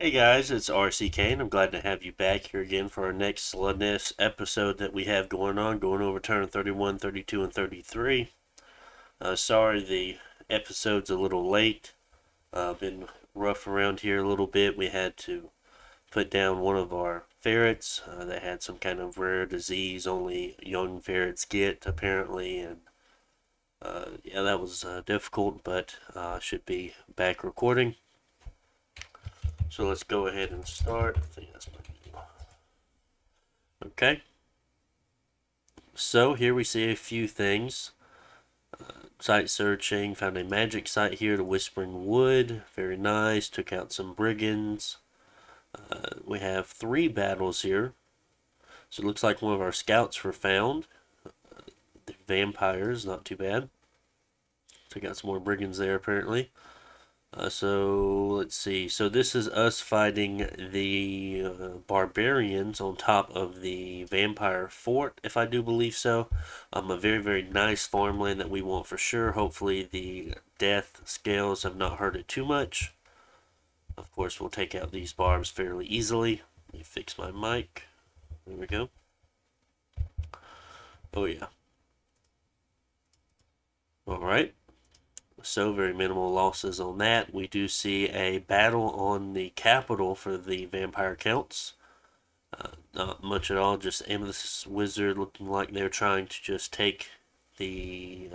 Hey guys, it's RCK, and I'm glad to have you back here again for our next Slaanesh episode that we have going over turn 31, 32, and 33. Sorry the episode's a little late. Been rough around here a little bit. We had to put down one of our ferrets that had some kind of rare disease only young ferrets get, apparently, and yeah, that was difficult, but should be back recording. So let's go ahead and start. I think that's okay. So here we see a few things. Site searching, found a magic site here to Whispering Wood. Very nice. Took out some brigands. We have 3 battles here. So it looks like one of our scouts were found. The vampires, not too bad. Took out some more brigands there apparently. So let's see. So this is us fighting the barbarians on top of the vampire fort, if I do believe so. A very nice farmland that we want for sure. Hopefully the death scales have not hurt it too much. Of course, we'll take out these barbs fairly easily. Let me fix my mic. There we go. Oh yeah. All right. So very minimal losses on that. We do see a battle on the capital for the vampire counts. Not much at all, just Amethyst Wizard looking like they're trying to just take the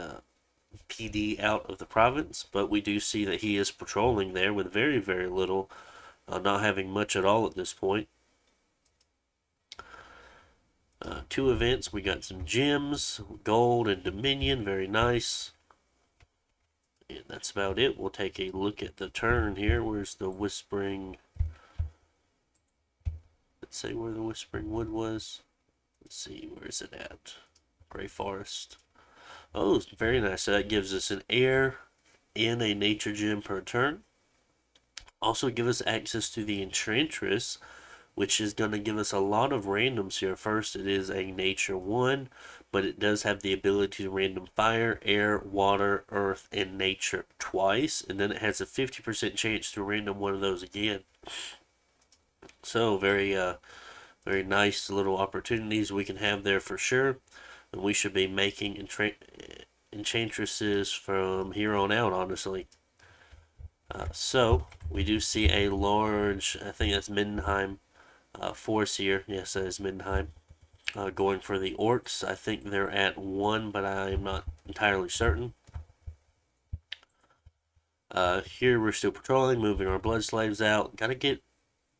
PD out of the province, but we do see that he is patrolling there with very little, not having much at all at this point. 2 events, we got some gems, gold and dominion, very nice. And that's about it. We'll take a look at the turn here. Where's the Whispering? Let's see where the Whispering Wood was. Let's see, where is it at? Gray Forest. Oh, very nice. So that gives us an air and a nature gem per turn. Also give us access to the Enchantress, which is going to give us a lot of randoms here. First, it is a nature 1, but it does have the ability to random fire, air, water, earth, and nature twice, and then it has a 50% chance to random one of those again. So very nice little opportunities we can have there for sure, and we should be making enchantresses from here on out, honestly. So we do see a large, I think that's Mindenheim force here. Yes, that is Mindenheim. Going for the orcs. I think they're at 1, but I'm not entirely certain. Here we're still patrolling, moving our blood slaves out. Gotta get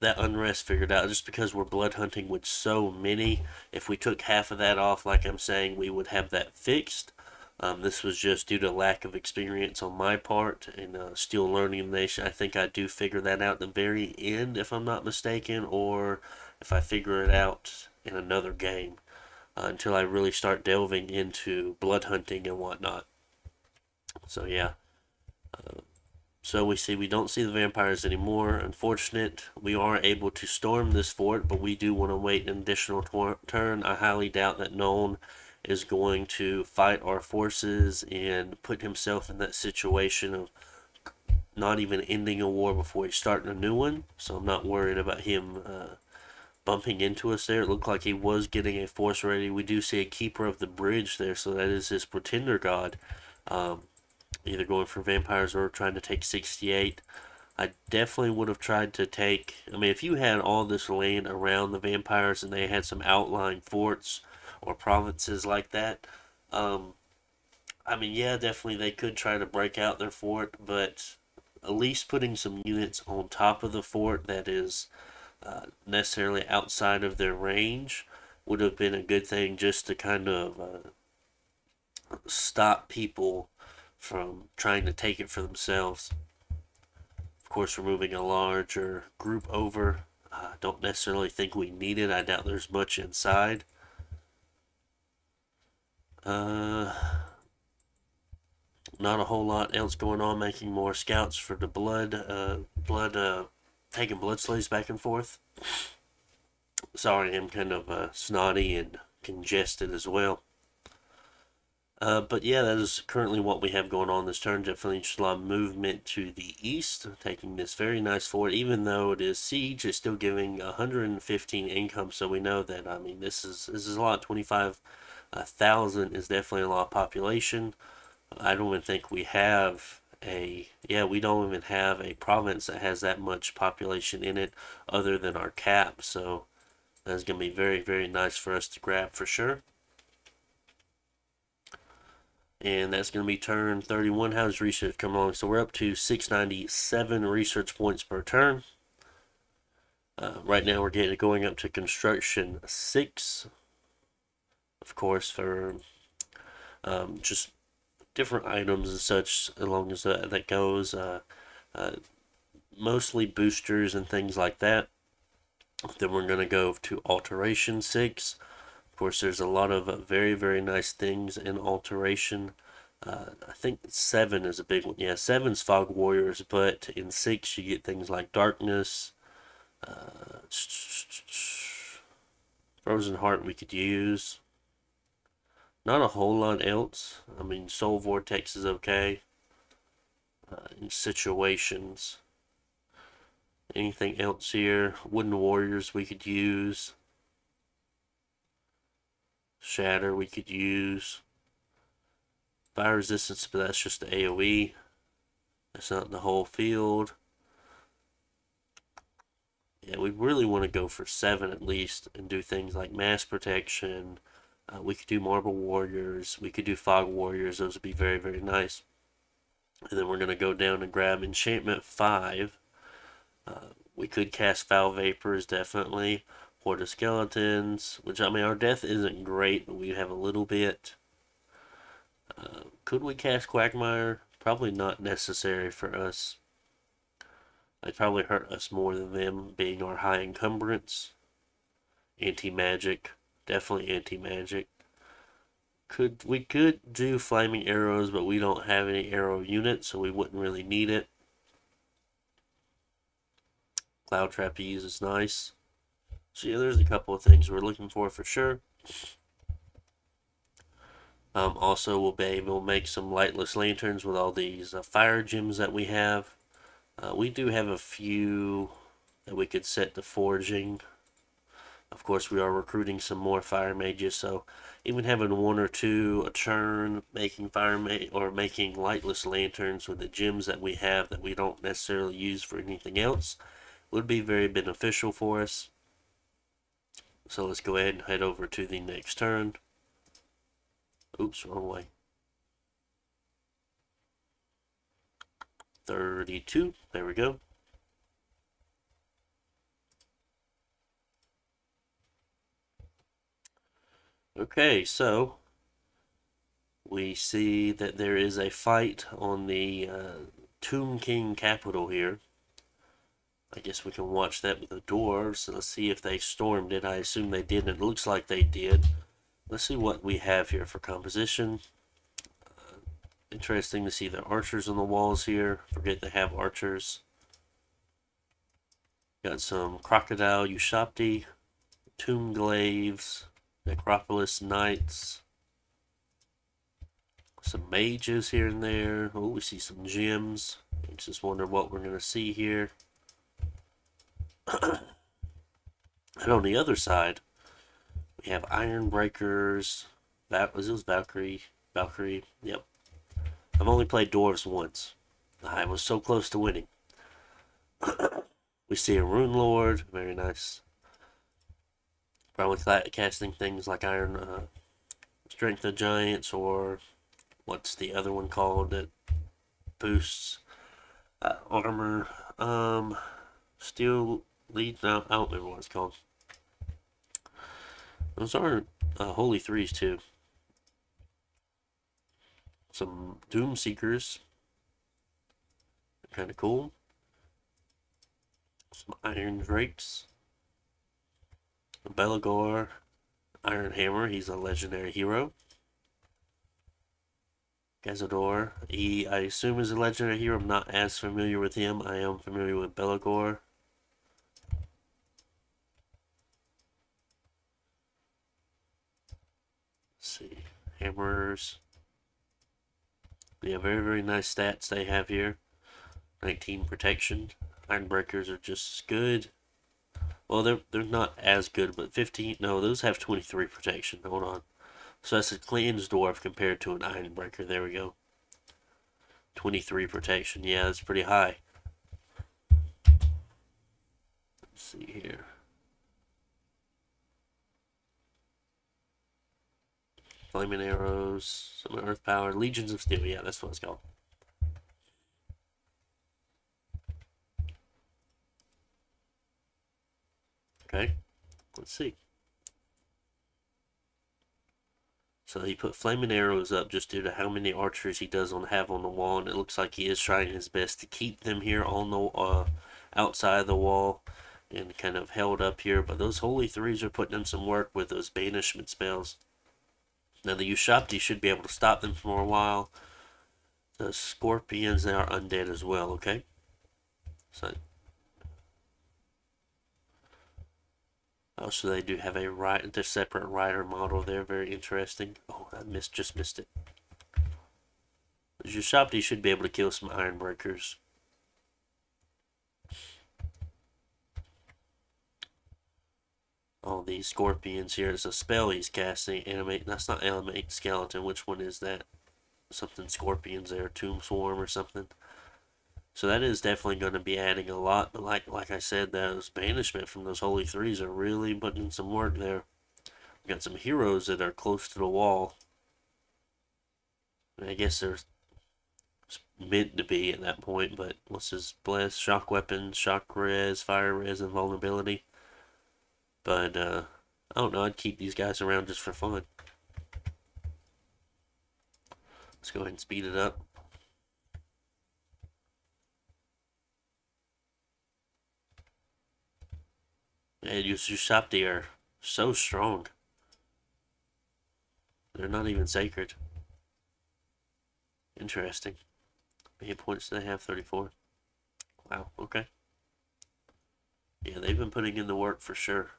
that unrest figured out, just because we're blood hunting with so many. If we took half of that off, like I'm saying, we would have that fixed. This was just due to lack of experience on my part and still learning the nation. I think I do figure that out at the very end, if I'm not mistaken, or if I figure it out in another game, until I really start delving into blood hunting and whatnot. So yeah. So we see we don't see the vampires anymore. Unfortunate. We are able to storm this fort, but we do want to wait an additional turn. I highly doubt that Nolan is going to fight our forces and put himself in that situation of not even ending a war before he's starting a new one. So I'm not worried about him bumping into us there. It looked like he was getting a force ready. We do see a keeper of the bridge there, so that is his pretender god. Either going for vampires or trying to take 68. I definitely would have tried to take, I mean, if you had all this land around the vampires and they had some outlying forts or provinces like that, I mean, yeah, definitely they could try to break out their fort, but at least putting some units on top of the fort that is necessarily outside of their range would have been a good thing, just to kind of stop people from trying to take it for themselves. Of course, we're moving a larger group over. Don't necessarily think we need it. I doubt there's much inside. Not a whole lot else going on. Making more scouts for the taking blood slaves back and forth. Sorry, I'm kind of snotty and congested as well. But yeah, that is currently what we have going on this turn. Definitely just a lot of movement to the east, taking this very nice forward. Even though it is siege, it's still giving 115 income. So we know that, I mean, this is a lot. 25,000 is definitely a lot of population. I don't even think we have we don't even have a province that has that much population in it other than our cap. So that's going to be very, very nice for us to grab for sure. And that's going to be turn 31. How does research come along? So we're up to 697 research points per turn. Right now we're going up to construction 6, of course, for just different items and such, as long as that goes. Mostly boosters and things like that. Then we're going to go to alteration 6. Of course, there's a lot of very, very nice things in alteration. I think 7 is a big one. Yeah, 7's Fog Warriors, but in 6 you get things like Darkness, Frozen Heart we could use. Not a whole lot else. I mean, Soul Vortex is okay in situations. Anything else here? Wooden Warriors we could use. Shatter we could use. Fire Resistance, but that's just the AoE. That's not the whole field. Yeah, we really want to go for 7 at least and do things like Mass Protection. We could do Marble Warriors. We could do Fog Warriors. Those would be very, very nice. And then we're going to go down and grab Enchantment 5. We could cast Foul Vapors, definitely. Horde of Skeletons, which, I mean, our death isn't great, but we have a little bit. Could we cast Quagmire? Probably not necessary for us. They'd probably hurt us more than them, being our high encumbrance. Anti-magic. Definitely anti-magic. We could do flaming arrows, but we don't have any arrow units, so we wouldn't really need it. Cloud Trapeze is nice. So yeah, there's a couple of things we're looking for sure. Also, we'll be able to make some lightless lanterns with all these fire gems that we have. We do have a few that we could set to forging. Of course, we are recruiting some more fire mages, so even having 1 or 2 a turn, making making lightless lanterns with the gems that we have that we don't necessarily use for anything else would be very beneficial for us. So let's go ahead and head over to the next turn. Oops, wrong way. 32. There we go. Okay, so we see that there is a fight on the Tomb King capital here. I guess we can watch that with the dwarves. So let's see if they stormed it. I assume they did, and it looks like they did. Let's see what we have here for composition. Interesting to see the archers on the walls here. Forget they have archers. Got some Crocodile Ushabti, Tomb Glaives, Necropolis Knights, some mages here and there. Oh, we see some gems. I just wonder what we're going to see here. And on the other side, we have Iron Breakers. Was this Valkyrie? Valkyrie, yep. I've only played dwarves once. I was so close to winning. We see a Rune Lord, very nice. Probably casting things like Iron Strength of Giants, or what's the other one called that boosts armor? Steel Lead. No, I don't remember what it's called. Those are Holy Threes too. Some Doom Seekers. Kind of cool. Some Iron Drakes. Belagor. Iron Hammer, he's a legendary hero. Gazador, I assume is a legendary hero. I'm not as familiar with him. I am familiar with Belagor. Let's see. Hammers. Yeah, very, very nice stats they have here. 19 protection. Ironbreakers are just as good. Well, they're not as good, but 15. No, those have 23 protection. Hold on. So that's a cleansed dwarf compared to an Ironbreaker. There we go. 23 protection. Yeah, that's pretty high. Let's see here. Flaming arrows, some earth power, legions of steel. Yeah, that's what it's called. Okay, let's see. So he put flaming arrows up just due to how many archers he does have on the wall, and it looks like he is trying his best to keep them here on the outside of the wall and kind of held up here. But those holy threes are putting in some work with those banishment spells. Now the Ushapti should be able to stop them for a while. The scorpions, they are undead as well. Okay, so. Also, they do have a separate rider model there. Very interesting. Oh, I just missed it. The Ushapti should be able to kill some Ironbreakers. All these scorpions here. It's a spell he's casting. Animate. That's not animate skeleton. Which one is that? Something scorpions there. Tomb swarm or something. So that is definitely going to be adding a lot. But like I said, those banishment from those holy threes are really putting in some work there. We got some heroes that are close to the wall. I guess they're meant to be at that point, but what's his bless? Shock weapons, shock res, fire res, and vulnerability. But I don't know, I'd keep these guys around just for fun. Let's go ahead and speed it up. And Ushapti are so strong. They're not even sacred. Interesting. How many points do they have? 34. Wow, okay. Yeah, they've been putting in the work for sure.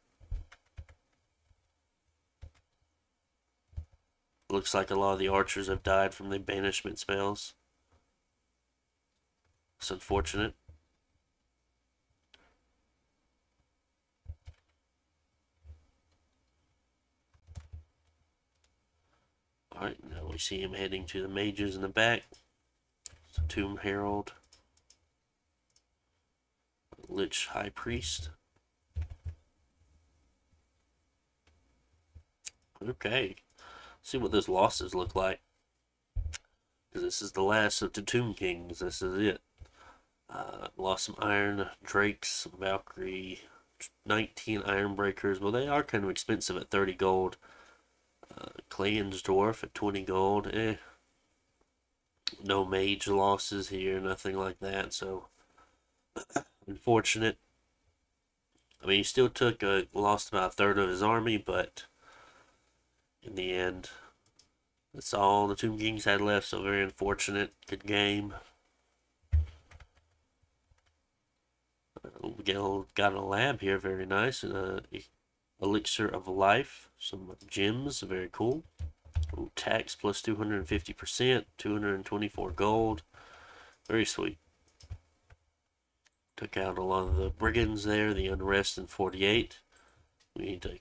Looks like a lot of the archers have died from the banishment spells. It's unfortunate. Alright, now we see him heading to the mages in the back. It's a Tomb Herald. Lich High Priest. Okay. Let's see what those losses look like. Because this is the last of the Tomb Kings. This is it. Lost some Iron Drakes, some Valkyrie, 19 Ironbreakers. Well, they are kind of expensive at 30 gold. Clayton's Dwarf at 20 gold. No mage losses here, nothing like that. So, unfortunate. I mean, he still lost about a third of his army, but in the end, that's all the Tomb Kings had left. So, very unfortunate. Good game. We got a lab here, very nice. Elixir of Life, some gems, very cool. Ooh, tax plus 250%, 224 gold, very sweet. Took out a lot of the brigands there, the unrest in 48. We need to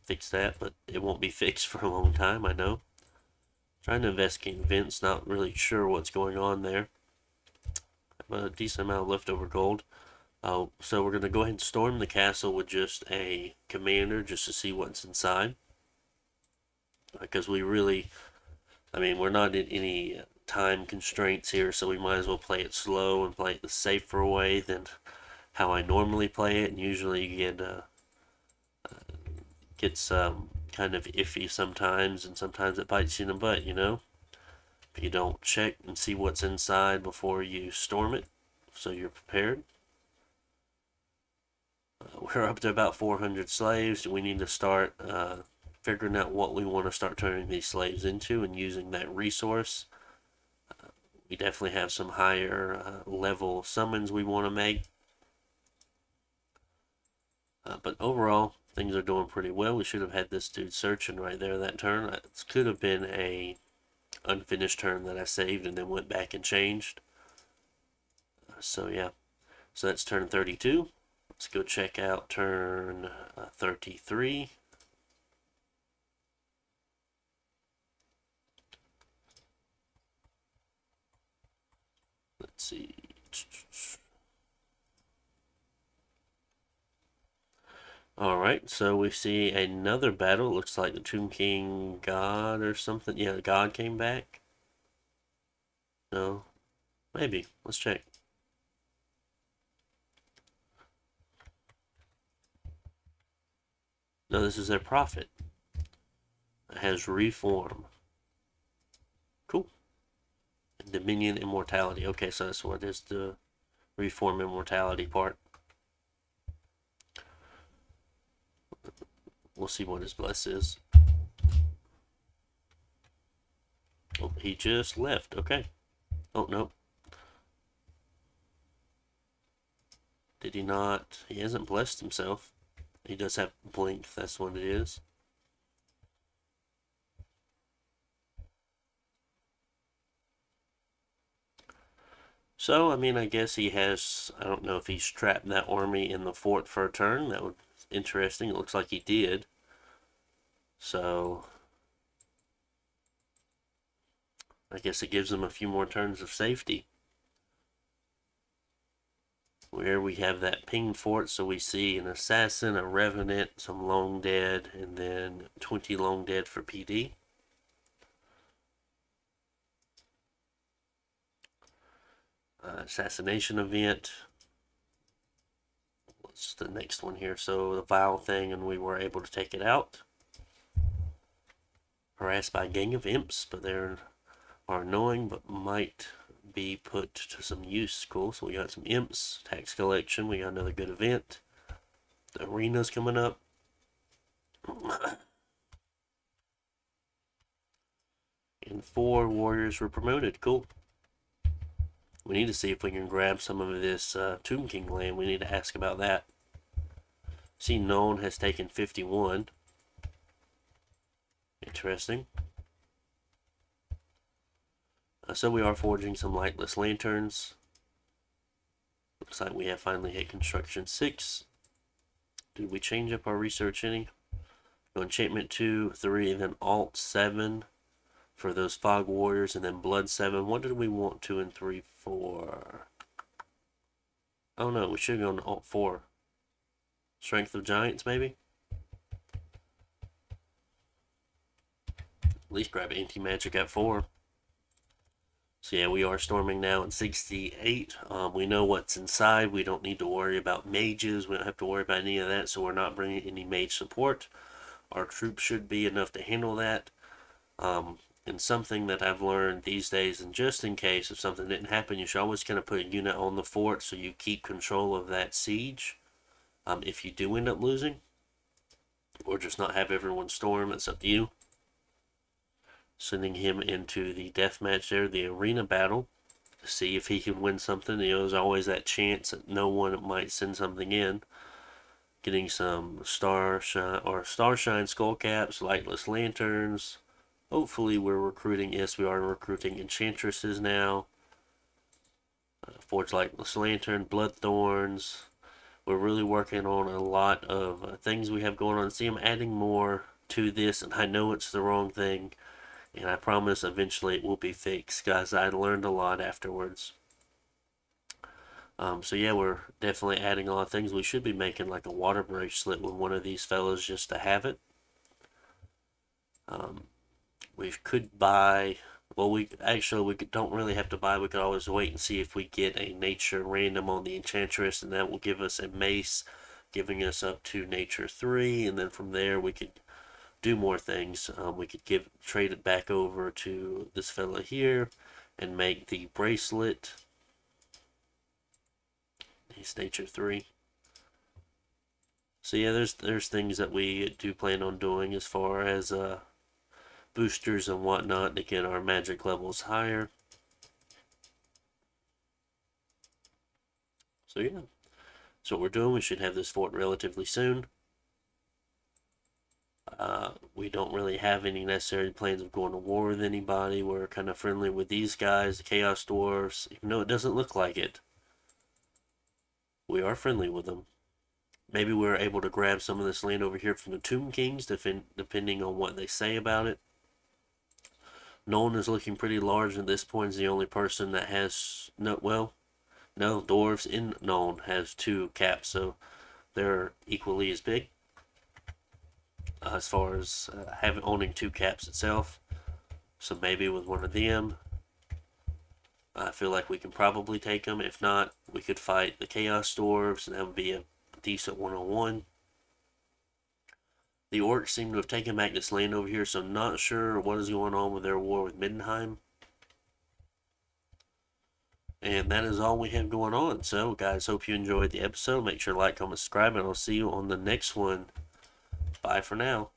fix that, but it won't be fixed for a long time, I know. Trying to investigate events, not really sure what's going on there. Have a decent amount of leftover gold. So we're going to go ahead and storm the castle with just a commander just to see what's inside. Because we really, I mean, we're not in any time constraints here, so we might as well play it slow and play it the safer way than how I normally play it. And usually you gets kind of iffy sometimes, and sometimes it bites you in the butt, you know? If you don't check and see what's inside before you storm it, so you're prepared. We're up to about 400 slaves. We need to start figuring out what we want to start turning these slaves into and using that resource. We definitely have some higher level summons we want to make. But overall, things are doing pretty well. We should have had this dude searching right there that turn. It could have been a unfinished turn that I saved and then went back and changed. So yeah, so that's turn 32. Let's go check out turn 33. Let's see. Alright, so we see another battle. Looks like the Tomb King God or something. Yeah, God came back. No, maybe. Let's check. No, this is their prophet. It has reform. Cool. And Dominion Immortality. Okay, so that's what is the reform immortality part. We'll see what his bless is. Oh, he just left. Okay. Oh, no. Did he not? He hasn't blessed himself. He does have blink, if that's what it is. So, I mean, I guess he has, I don't know if he's trapped that army in the fort for a turn. That would be interesting. It looks like he did. So, I guess it gives him a few more turns of safety. Where we have that pinged fort, so we see an assassin, a revenant, some long dead, and then 20 long dead for PD. Assassination event. What's the next one here? So the vile thing, and we were able to take it out. Harassed by a gang of imps, but they are annoying, but might be put to some use. Cool. So we got some imps, tax collection. We got another good event. The arena's coming up. And 4 warriors were promoted. Cool. We need to see if we can grab some of this Tomb King land. We need to ask about that. See, Known has taken 51. Interesting. So we are forging some lightless lanterns. Looks like we have finally hit construction 6. Did we change up our research any? No, enchantment 2, 3, and then alt 7 for those fog warriors, and then blood 7. What did we want 2 and 3 for? Oh no, we should go on alt 4. Strength of giants, maybe? At least grab anti-magic at 4. So yeah, we are storming now at 68. We know what's inside. We don't need to worry about mages. We don't have to worry about any of that, so we're not bringing any mage support. Our troops should be enough to handle that. And something that I've learned these days, and just in case if something didn't happen, you should always kind of put a unit on the fort so you keep control of that siege. If you do end up losing, or just not have everyone storm, it's up to you. Sending him into the death match there, the arena battle, to see if he can win something. You know, there's always that chance that no one might send something in. Getting some Starshine skull caps, lightless lanterns. Hopefully we're recruiting, yes we are recruiting enchantresses now. Forge lightless lantern, bloodthorns. We're really working on a lot of things we have going on. See, I'm adding more to this, and I know it's the wrong thing. And I promise eventually it will be fixed, guys. I learned a lot afterwards. So yeah, we're definitely adding a lot of things. We should be making like a water bracelet with one of these fellows just to have it. We could buy, well, we don't really have to buy. We could always wait and see if we get a nature random on the enchantress, and that will give us a mace, giving us up to nature 3, and then from there we could do more things. We could trade it back over to this fella here and make the bracelet. He's nature 3. So yeah, there's things that we do plan on doing as far as boosters and whatnot to get our magic levels higher. So yeah, that's what we're doing. We should have this fort relatively soon. We don't really have any necessary plans of going to war with anybody. We're kind of friendly with these guys, the Chaos Dwarves, even though it doesn't look like it. We are friendly with them. Maybe we're able to grab some of this land over here from the Tomb Kings, depending on what they say about it. Nuln is looking pretty large at this point. Is the only person that has no. Well, no, dwarves in Nuln has 2 caps, so they're equally as big. As far as owning 2 caps itself, so maybe with one of them, I feel like we can probably take them. If not, we could fight the Chaos Dwarves, and that would be a decent one-on-one. The orcs seem to have taken back this land over here, so I'm not sure what is going on with their war with Middenheim. And that is all we have going on. So, guys, hope you enjoyed the episode. Make sure to like, comment, subscribe, and I'll see you on the next one. Bye for now.